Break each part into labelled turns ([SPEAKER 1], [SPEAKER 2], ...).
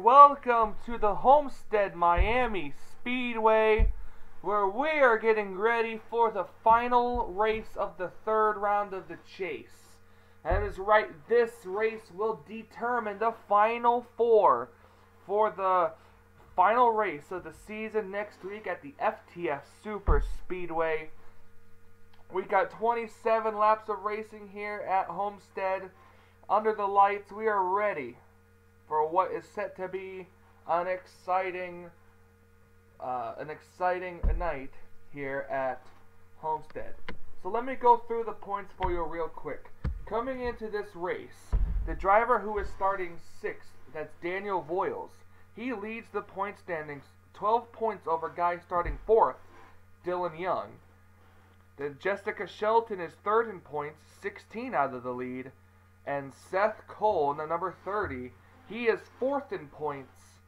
[SPEAKER 1] welcome to the Homestead Miami Speedway, where we are getting ready for the final race of the third round of the chase. That is right, this race will determine the final four for the final race of the season next week at the FTF Super Speedway. We got 27 laps of racing here at Homestead. Under the lights, we are ready for what is set to be an exciting night here at Homestead. So let me go through the points for you real quick. Coming into this race, the driver who is starting 6th, that's Daniel Voiles, he leads the point standings 12 points over guy starting 4th, Dylan Young. Then Jessica Shelton is 3rd in points, 16 out of the lead. And Seth Cole, in the number 30, he is 4th in points.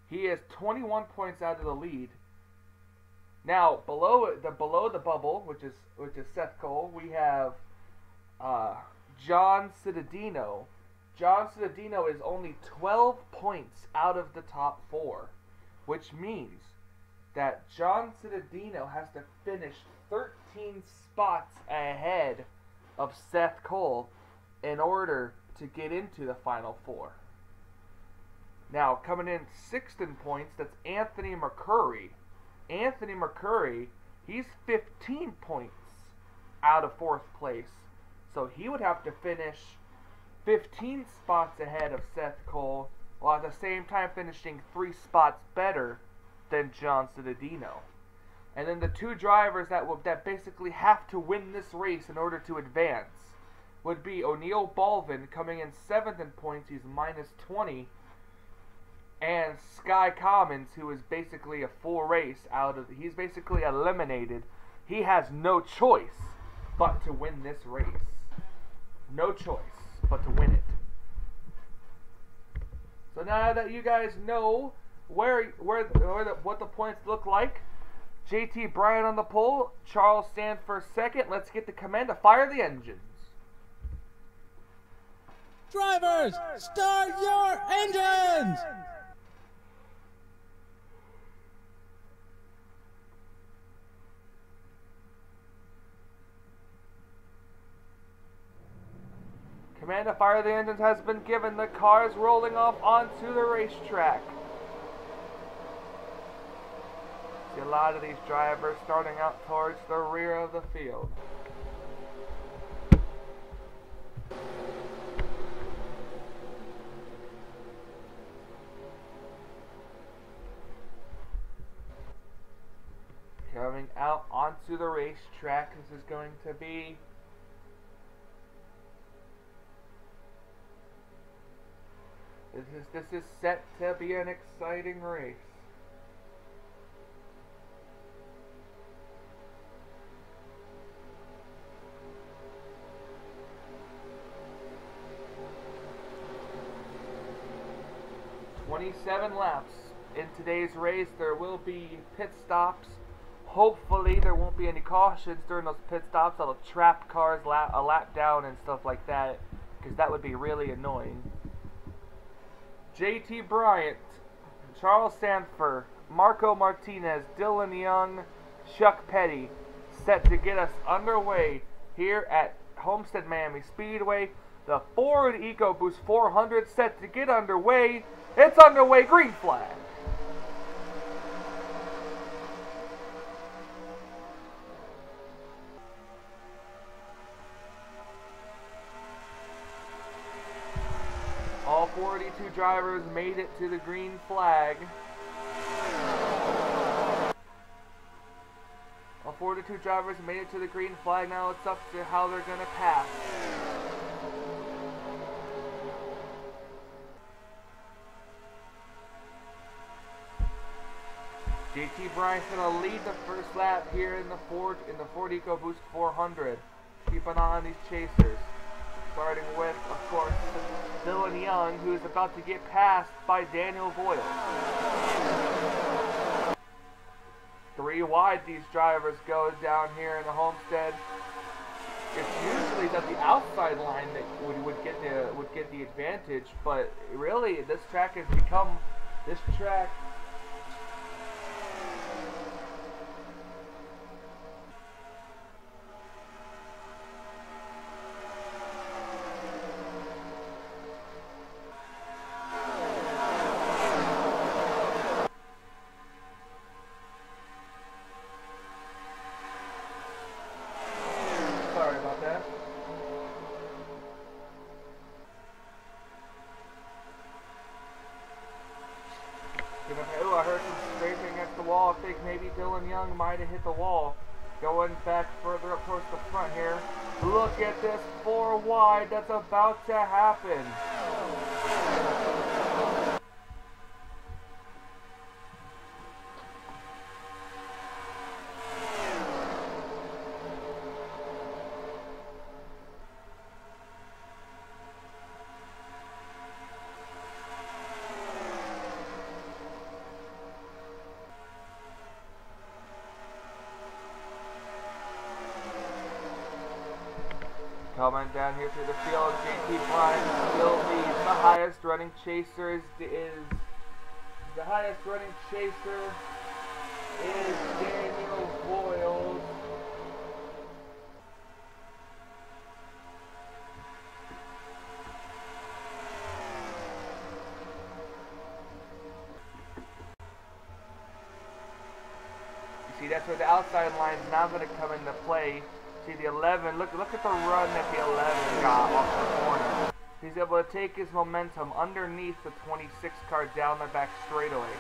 [SPEAKER 1] He is 21 points out of the lead. Now, below the bubble, which is Seth Cole, we have John Cittadino. John Cittadino is only 12 points out of the top 4, which means that John Cittadino has to finish 13 spots ahead of Seth Cole in order to get into the final 4. Now, coming in 6th in points, that's Anthony McCurry. Anthony McCurry, he's 15 points out of 4th place. So he would have to finish 15 spots ahead of Seth Cole, while at the same time finishing 3 spots better than John Cittadino. And then the two drivers that basically have to win this race in order to advance would be O'Neal Balvin, coming in 7th in points, he's minus 20, and Sky Commons, who is basically a full race he's basically eliminated. He has no choice but to win this race. No choice but to win it. So now that you guys know what the points look like, JT Bryant on the pole, Charles Sanford 2nd. Let's get the command to fire the engines.
[SPEAKER 2] Drivers, start your engines!
[SPEAKER 1] Command to fire the engines has been given. The car is rolling off onto the racetrack. See a lot of these drivers starting out towards the rear of the field. Coming out onto the racetrack, this is going to be this is set to be an exciting race. "27 laps in today's race. There will be pit stops. Hopefully there won't be any cautions during those pit stops that'll trap cars a lap down and stuff like that, because that would be really annoying. JT Bryant, Charles Sanford, Marco Martinez, Dylan Young, Chuck Petty set to get us underway here at Homestead Miami Speedway. The Ford EcoBoost 400 set to get underway. It's underway, green flag. All 42 drivers made it to the green flag. All 42 drivers made it to the green flag. Now it's up to how they're going to pass. JT Bryant's going to lead the first lap here in the Ford EcoBoost 400. Keep an eye on these chasers. Starting with, of course, Dylan Young, who is about to get passed by Daniel Voiles. 3 wide these drivers go down here in the Homestead. It's usually that the outside line that would get the advantage, but really this track has become This track. Sorry about that. Ooh, I heard some scraping against the wall. I think maybe Dylan Young might have hit the wall. Going back further up towards the front here. Look at this 4 wide that's about to happen. Coming down here through the field, JT Bryan still leads. The highest running chaser is Daniel Boyles. You see, that's where the outside line is now going to come into play. See the 11, look at the run that the 11 got off the corner. He's able to take his momentum underneath the 26 car down the back straightaway,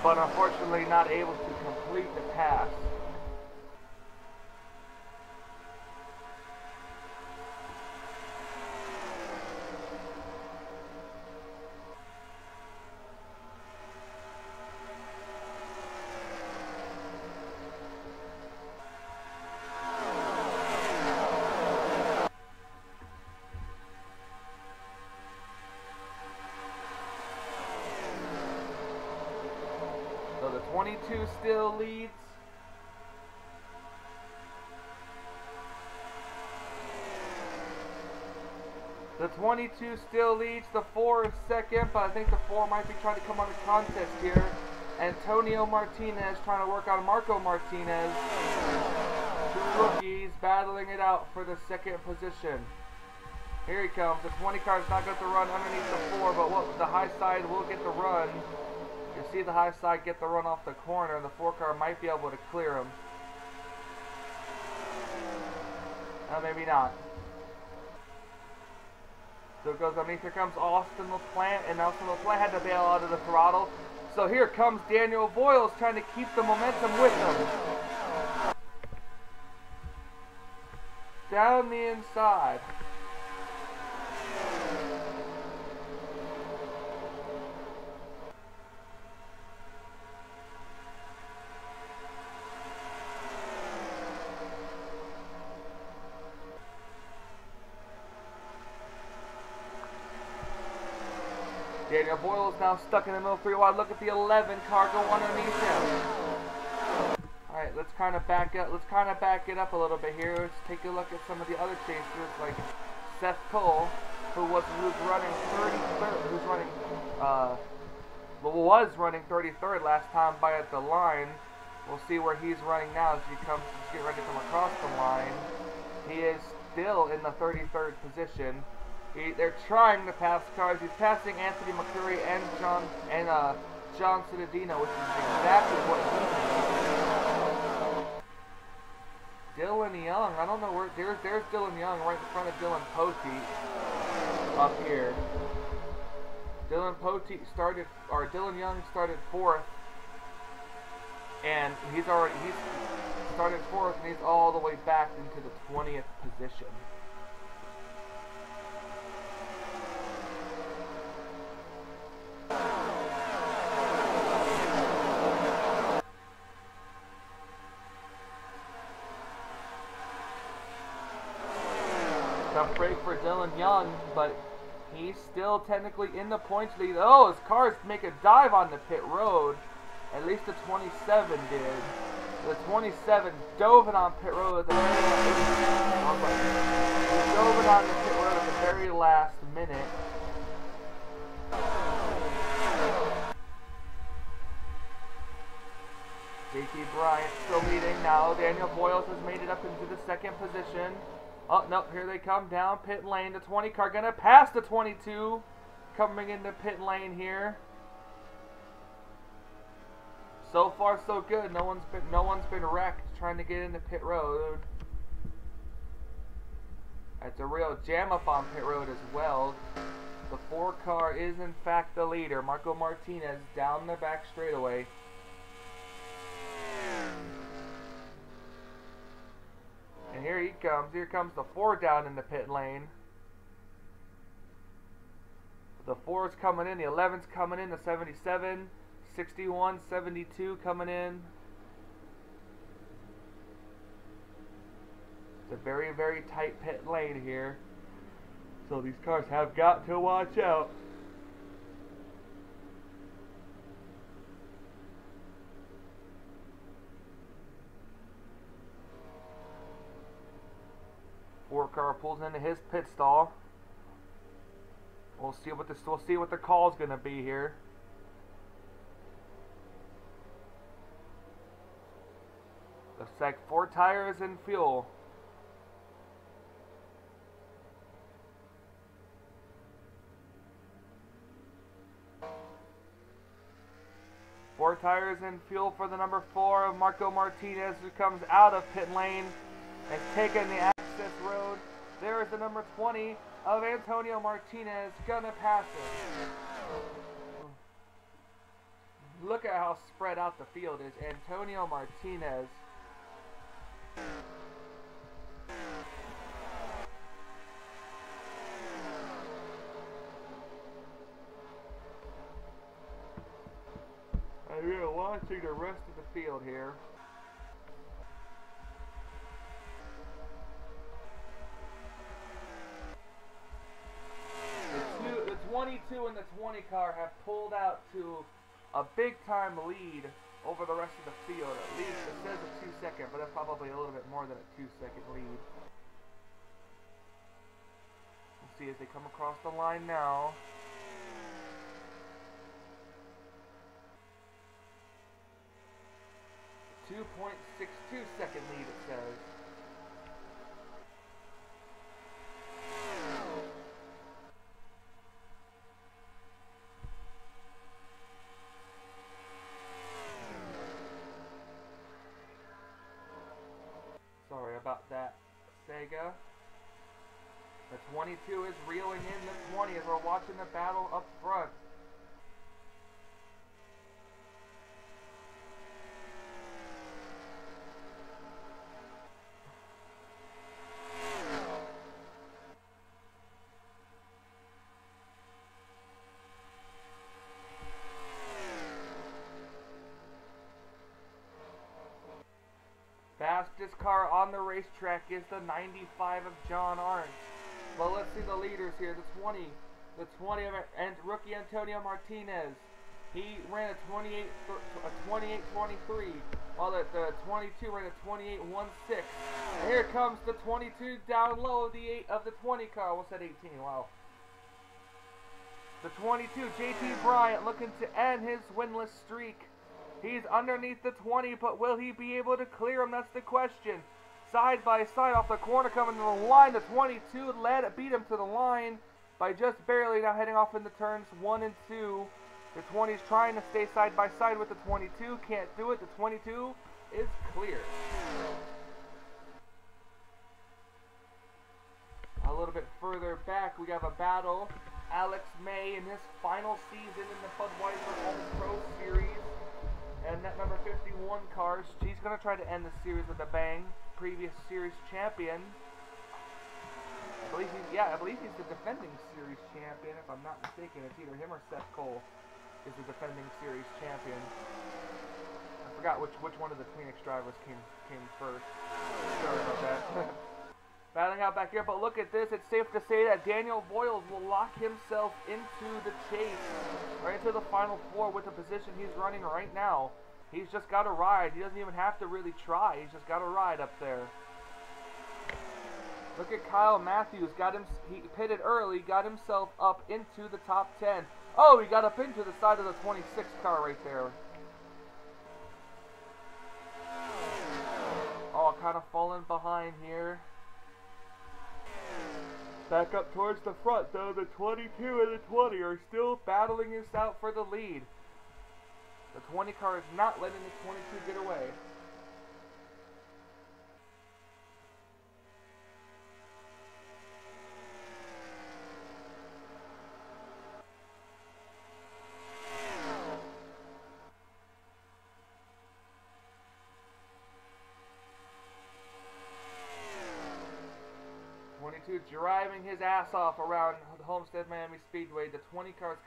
[SPEAKER 1] but unfortunately not able to complete the pass. So the 22 still leads. The 22 still leads. The 4 is second, but I think the 4 might be trying to come under contest here. Antonio Martinez trying to work on Marco Martinez. 2 rookies battling it out for the second position. Here he comes. The 20 car is not going to run underneath the 4, but the high side will get the run. You see the high side get the run off the corner, and the 4 car might be able to clear him. Maybe not. So it goes underneath. Here comes Austin LaPlante, and Austin LaPlante had to bail out of the throttle. So here comes Daniel Boyles trying to keep the momentum with him. Down the inside. Daniel Boyles now stuck in the middle 3 wide. Look at the 11 car go underneath him. Alright, let's kind of back up. Let's kind of back it up a little bit here. Let's take a look at some of the other chasers, like Seth Cole, who's running 33rd. Was running 33rd last time by at the line. We'll see where he's running now as he comes to get ready to come across the line. He is still in the 33rd position. They're trying to pass cars. He's passing Anthony McCurry and John Cittadino, which is exactly what he needs. Dylan Young, I don't know where. There's Dylan Young right in front of Dylan Poteet up here. Dylan Young started 4th, and he's started 4th, and he's all the way back into the 20th position. Tough break for Dylan Young, but he's still technically in the points lead. Oh, his cars make a dive on the pit road. At least the 27 did. The 27 dove it on pit road at the very last minute. JT Bryant still leading now. Daniel Boyles has made it up into the second position. Oh, no, here they come down pit lane. The 20 car going to pass the 22. Coming into pit lane here. So far, so good. No one's been wrecked trying to get into pit road. It's a real jam-up on pit road as well. The 4 car is, in fact, the leader. Marco Martinez down the back straightaway. And here he comes. Here comes the 4 down in the pit lane. The 4's coming in. The 11's coming in. The 77, 61, 72 coming in. It's a very, very tight pit lane here. So these cars have got to watch out. Four car pulls into his pit stall. We'll see what the call's gonna be here. Looks like 4 tires and fuel. Four tires and fuel for the number 4 of Marco Martinez, who comes out of pit lane and taking the access road. There is the number 20 of Antonio Martinez, gonna pass it. Look at how spread out the field is. Antonio Martinez. We are watching the rest of the field here. The 22 and the 20 car have pulled out to a big time lead over the rest of the field. At least it says a 2-second, but that's probably a little bit more than a 2-second lead. We'll see as they come across the line now. 2.62 second lead, it says. Sorry about that, Sega. The 22 is reeling in the 20 as we're watching the battle up front. Fastest car on the racetrack is the 95 of John Arndt. Well, let's see the leaders here. The 20 and rookie Antonio Martinez. He ran a 28.23, while the 22 ran a 28.16. And here comes the 22 down low of the 20 car. Almost said 18. Wow. The 22, JT Bryant, looking to end his winless streak. He's underneath the 20, but will he be able to clear him? That's the question. Side by side off the corner, coming to the line. The 22 beat him to the line by just barely. Now heading off into turns 1 and 2. The 20's trying to stay side by side with the 22. Can't do it. The 22 is clear. A little bit further back, we have a battle. Alex May in his final season in the Budweiser Home Pro Series. And that number 51 car, he's going to try to end the series with a bang. Previous series champion. I believe he's the defending series champion, if I'm not mistaken. It's either him or Seth Cole is the defending series champion. I forgot which one of the Phoenix drivers came first. Sorry about that. Battling out back here, but look at this. It's safe to say that Daniel Boyles will lock himself into the chase, right into the final 4 with the position he's running right now. He's just got to ride. He doesn't even have to really try. He's just got to ride up there. Look at Kyle Matthews. He pitted early, got himself up into the top 10. Oh, he got up into the side of the 26 car right there. kind of falling behind here. Back up towards the front, though. The 22 and the 20 are still battling this out for the lead. The 20 car is not letting the 22 get away. Driving his ass off around Homestead Miami Speedway. The 20 car is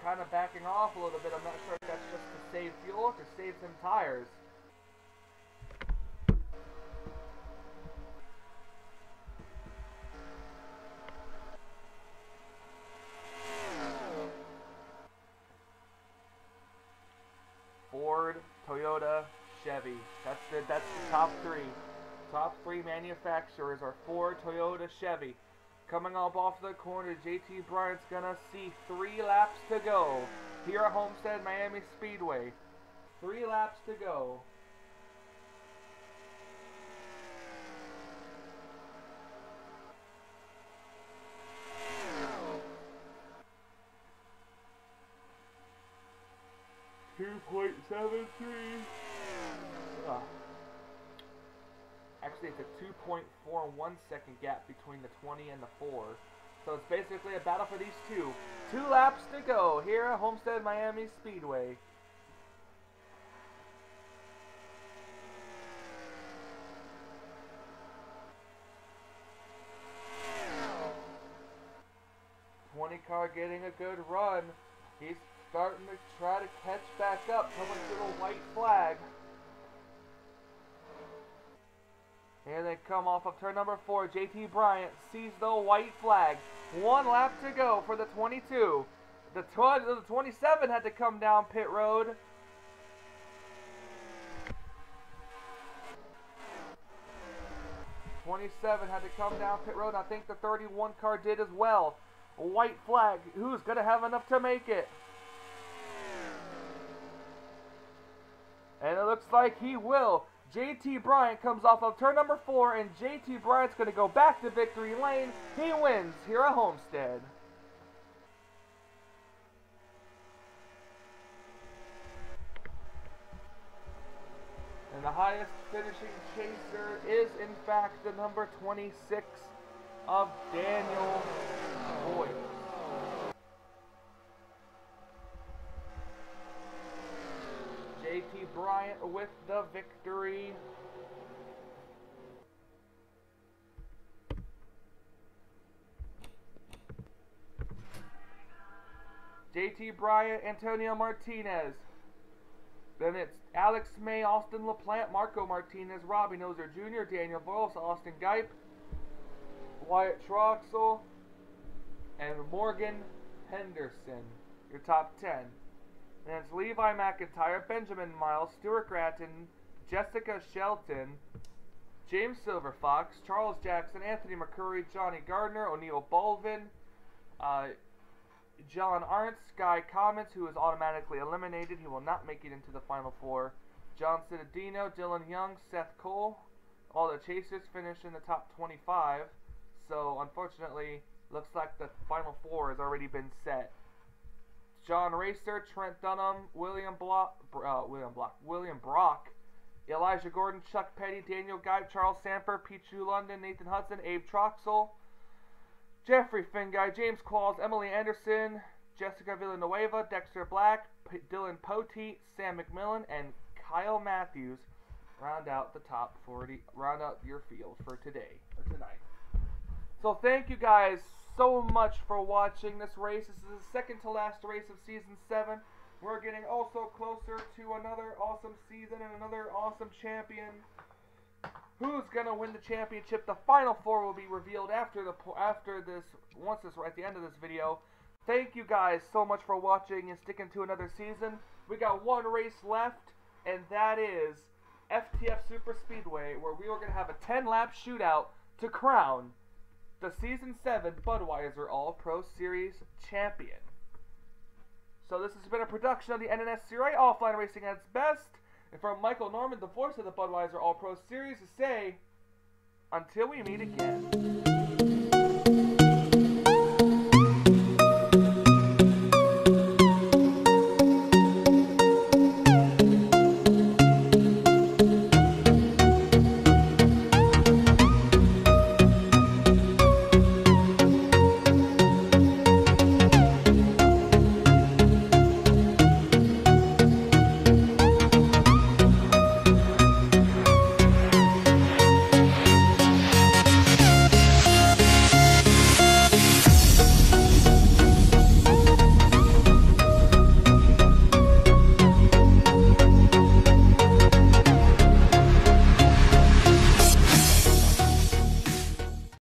[SPEAKER 1] kind of backing off a little bit. I'm not sure if that's just to save fuel or to save some tires. Ford, Toyota, Chevy. That's the top three. Top three manufacturers are Ford, Toyota, Chevy. Coming up off the corner, JT Bryant's gonna see 3 laps to go here at Homestead Miami Speedway. 3 laps to go. .73. Actually, it's a 2.41 second gap between the 20 and the 4. So it's basically a battle for these two. 2 laps to go here at Homestead Miami Speedway. Car getting a good run. He's starting to try to catch back up. Coming to the white flag. And they come off of turn number 4. JT Bryant sees the white flag. 1 lap to go for the 22. The 27 had to come down pit road. '27 had to come down pit road. I think the 31 car did as well. A white flag. Who's going to have enough to make it? And it looks like he will. JT Bryant comes off of turn number 4, and JT Bryant's going to go back to victory lane. He wins here at Homestead. And the highest finishing chaser is, in fact, the number 26 of Daniel Boyd. JT Bryant with the victory. JT Bryant, Antonio Martinez. Then it's Alex May, Austin LaPlante, Marco Martinez, Robbie Noser Jr., Daniel Volos, Austin Gipe, Wyatt Troxel, and Morgan Henderson, your top 10. And it's Levi McIntyre, Benjamin Miles, Stuart Gratton, Jessica Shelton, James Silverfox, Charles Jackson, Anthony McCurry, Johnny Gardner, O'Neill Baldwin, John Arndt, Sky Comets, who is automatically eliminated. He will not make it into the Final Four. John Cittadino, Dylan Young, Seth Cole. All the chasers finished in the top 25. So, unfortunately, looks like the Final Four has already been set. John Racer, Trent Dunham, William Brock, Elijah Gordon, Chuck Petty, Daniel Gipe, Charles Samper, Pichu London, Nathan Hudson, Abe Troxel, Jeffrey Finguy, James Qualls, Emily Anderson, Jessica Villanueva, Dexter Black, Dylan Poteet, Sam McMillan, and Kyle Matthews round out the top 40, round out your field for today, or tonight. So thank you guys so much for watching this race. This is the second to last race of Season 7. We're getting also closer to another awesome season and another awesome champion. Who's gonna win the championship? The Final Four will be revealed at the end of this video. Thank you guys so much for watching and sticking to another season. We got one race left, and that is FTF Super Speedway, where we are gonna have a 10-lap shootout to crown the Season 7 Budweiser All-Pro Series champion. So this has been a production of the NNSCRA Offline Racing at its best. And from Michael Norman, the voice of the Budweiser All-Pro Series, to say, until we meet again.